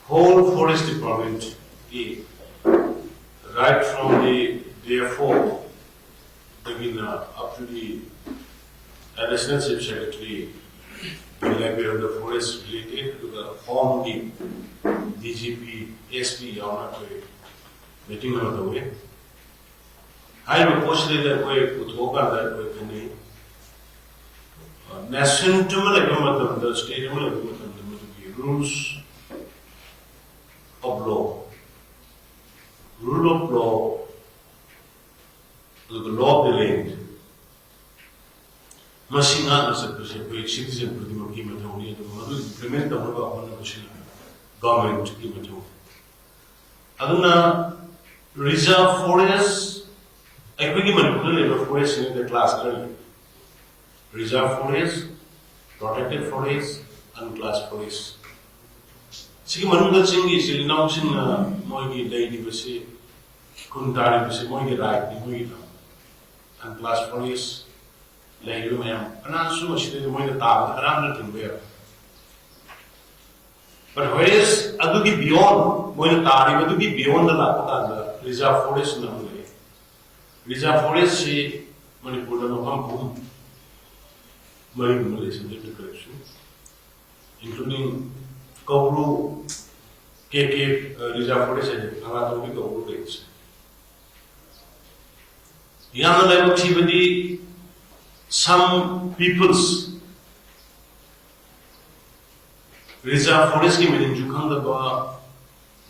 whole forest department, right from the DFO, up to the additional chief secretary, will have the forest related to the Hon'ble, DGP, SP, meeting on the way. I will post that way with that way can be nation to the state rules of law. Rule of law, the law of the land. Machine as a citizen pretty much implement the government to give it to. Aduna reserve forests, agreement forest in the class early. Reserve forests, protected forests, and class forests. Sigi manunga singi sili nausin moigi lady basi kuntari basi moigi right ni moigi and class forests lady mayam anasu masidi moigi tab aram na timbe. But whereas adugi beyond moigi tari adugi beyond the lapata reserve forest na mule. Reserve forest si Manipur na mapam marine Malaysian collection, including Kauru, KK reserve forest and Anatomy Kauru lakes. Yana level activity, some people's reserve forest ki meaning Jukang the Ba,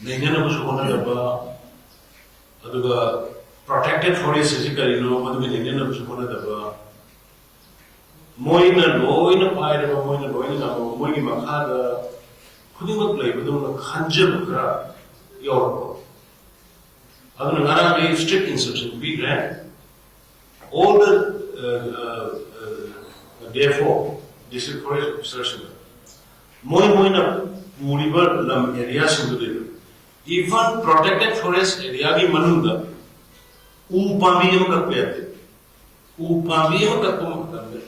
Nanyana Bushona the Ba, Aduga protected forest is a Nanyana Bushona the Ba. Moina loina paida moina loina moina makada kudima play with the kanjab gra your other than a strict instruction we grant all the therefore district forest officers moina muriver lam areas even protected forest area bi manunda upami ka plate upami ka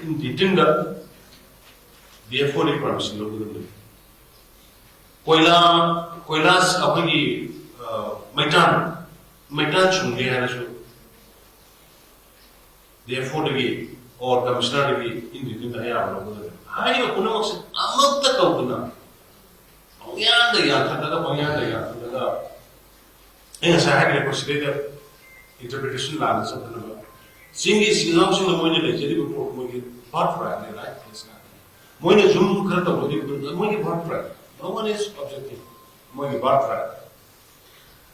in Titinda, therefore, the permission of the Koilas Apagi Maitan Chungi Harasu, therefore, the gate or Commissioner in Titinda Ayam. I have Punox, I'm not the Kopuna. Oyanda Yataka, Oyanda Yataka. Yes, I had a considered interpretation lands of the number. Sing is not in the money that you report part right, right? Money zoom cut of the money part right. No one is objective. Money part right.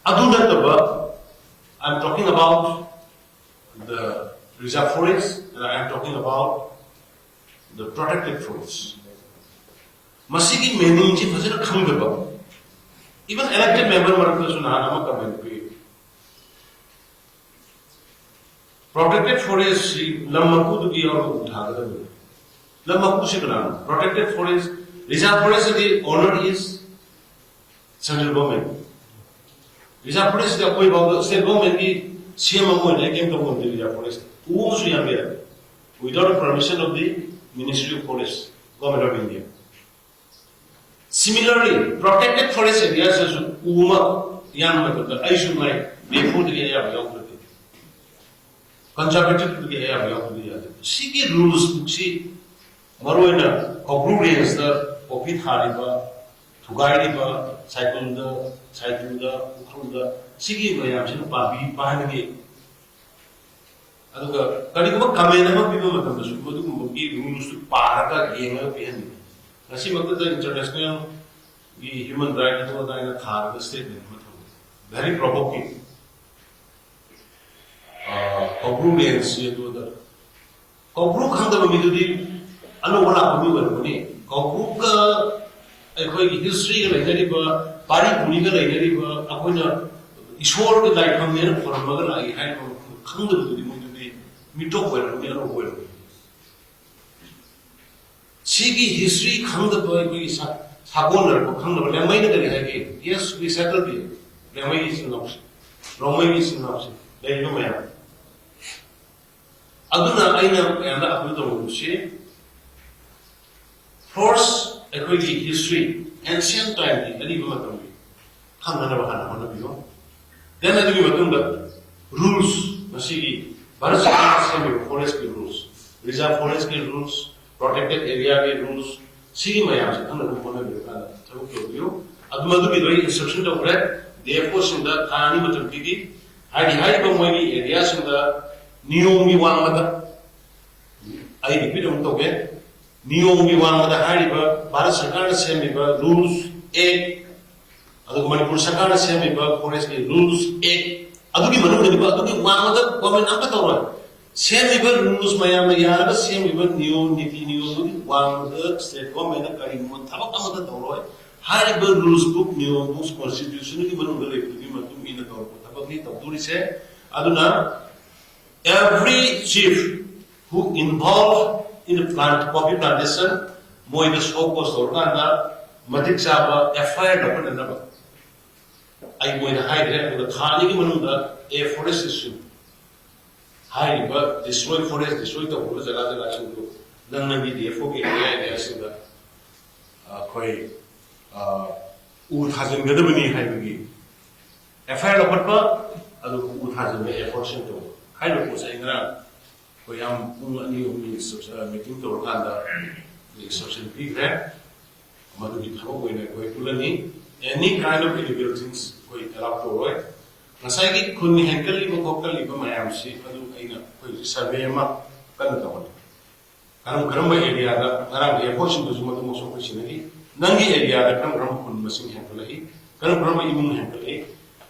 Other than the above, I'm talking about the reserve forests and I'm talking about the protected forests. Masigi meaning is a Kangaba. Even elected member Marathana comment. Protected forest, Lamaku to or Uthaga. Lamaku Shikran. Protected forest, reserve forest, the owner is central government. Reserve forest, the Koi Bob, state government, the CMO, they came to the reserve forest. Who without permission of the Ministry of Forest, Government of India. Similarly, protected forest areas as Uma, Yanmaka, I should like, they put the area of Yoga. Conservative to the area of the other. Siki rules, Buxi, Maroina, Kobrurians, the Opit Hariba, Tugariba, Saikunda, Ukunda, Siki Mayam, Pabi, Pahani. Kadikuma Kamena, people of the Sukudu rules to Paraka, Yanga, Pian. Nasimaka, the international human rights, the statement. Very provoking. Kobrurians, Kobru Kanda Midudi, Anowala Pumi, Kobruka, a history like Neriba, Pari Punika like Neriba, Apuna, Ishwar like Kamir for a mother, I had Kanda to the Mudi, Mitoko, Miro well. Sigi history Kanda by Sagoner, Kanda, Lamina, yes, we settled it. Lamay is in option. Romay is in option. There you know. Aduna aina anda aputo mushi force equity history ancient time the ariba matambi khangana bahana hona biyo then adu matumda rules masigi Bharat Sarkar forest rules reserve forest rules protected area rules sigi mayam se khangana hona biyo kana thabu biyo adu madu bi doi instruction to kore therefore sinda thani matambi di hai ba moigi area sinda niyomi wangmata I repeat again. Niyomi wangmata hariba Bharat Sarkar semiba rules 8 adu Manipur Sarkar semiba forest rules 8 adugi manubadiba adugi wangmata government amta tawra semiba rules mayam yaraga semiba niyom niti niyom wangmata state government kari mon thabak amta tawra hariba rules book niyom book constitution ki manubda lebi matum ina tawra thabak ni tawduri se aduna every chief who involved in the coffee plantation, moi the scope was organa, matik saba, FIR open and I go in a high grade with the Khani Manunda, a forestation. High but destroy forest, destroy the forest, the other action group. None of the FOK area in the Koi Ud has a Medabini High FIR open, Ud has a efforts into high of saying around. Koyam new meeting to Orlando, the social bigger, Maduri Tabo, when I go to any kind of illegal things, quite allowed to avoid. Nasagi couldn't handle even vocal even my MC, Adu survey map, Kanaka. Kanam area, around the portion to Zumato most opportunity, Nangi area, the Kangram Kun missing handle, Kanam even handle,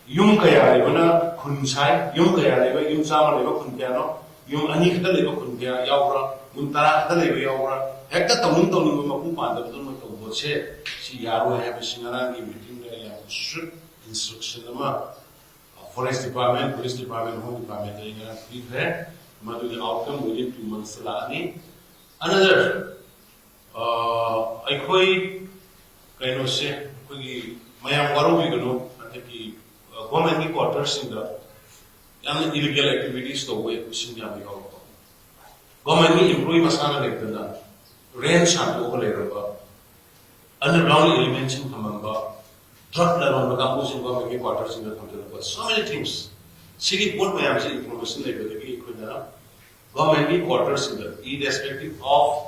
Yumkaya, Ivana, Kunsai, Yumkaya, Yumsama, Kunpiano. Yung ani kada lebo kunya yaura muntara kada lebo yaura hekta tamun tamun mapu panda betul betul bose si yaru hai besingaran ki meeting le ya strict instruction nama forest department police department home department le ya ठीक है मधु the outcome within 2 months la ani another aikoi kaino se koi mayam waru bi gano ataki government ki quarters in the illegal activities to way pushing the government employee masana lekana rain shampoo ko underground elements in Kamanga, drug level campus in government quarters in the country. So many things. City board may have information like government quarters in the irrespective of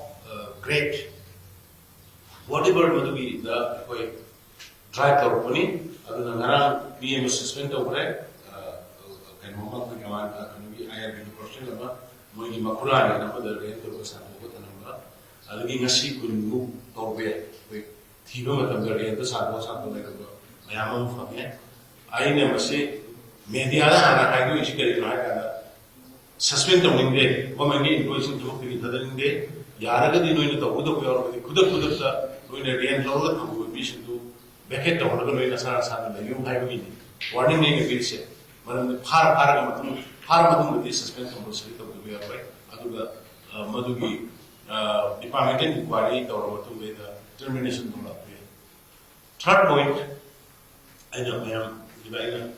grade. Whatever would be the dry company, other than around BM assessment over there. Can mama ko gawan kami ayar gitu question apa mo gi makula ni na pada re to sa ko tanamba alagi ngasi kungu tobe we thiba matam da re to sa ko le ko mayam mo fame ai ne mase media la ana ka ko isi kari na ka suspend to ninde ko magi information to ko da ninde yaraga di no ni to udo ko yor kuda sa no ne re lo da ko mission to beket to no no sa le yum hai bi warning ne ke se Madam Paramatum is suspended from the city of the Way, Aduga Madugi department inquiry or the termination of the third point, I know I am dividing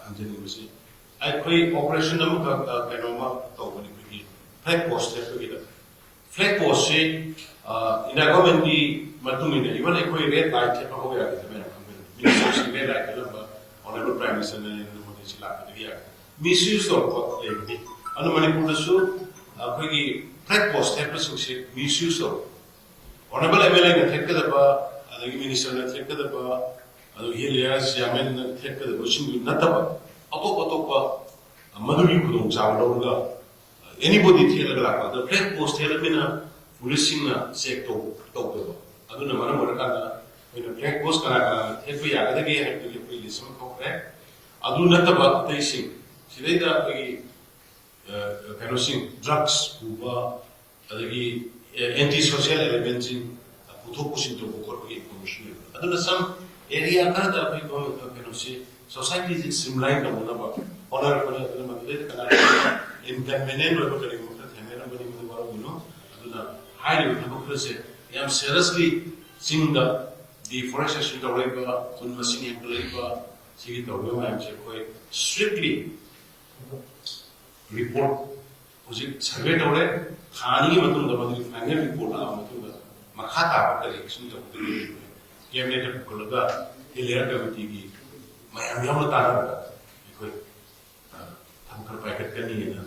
continuously. I create operation of Kanoma Topani, flag post together. Flag post say in a government Matumina, even a red light, the Minister red light, Honorable Prime Minister. Misuse of the Manipur so flag post misuse of Honorable MLA take the bar, the minister take the bar, and Helias Yaman take the bushing Nataba, Apopa, a Maduri Kudum Zavaloga, anybody tell the flag post Helena, Fulisina sector, Tokyo. I don't know Manamurana, when the flag post can take me out again to get really some correct. Adu nataba tasting. Today the drugs, the anti-social elements in Putokus into information. Adu some area society is streamlined on the honor in highly I'm seriously seeing the deforestation of labor, unmissing labor. Strictly report survey Khani final report Makata ꯀꯦꯕꯤꯅꯦꯠꯇ ꯄꯨꯈꯠꯂꯒ ꯍꯤꯂꯤꯌꯔ ꯀꯃꯤꯇꯤꯒꯤ ꯃꯌꯥꯝ ꯌꯥꯎꯅ ꯇꯥꯟꯅꯔꯒ ꯑꯩꯈꯣꯏ ꯊꯝ ꯈꯔ ꯄꯥꯏꯈꯠꯀꯅꯤꯅ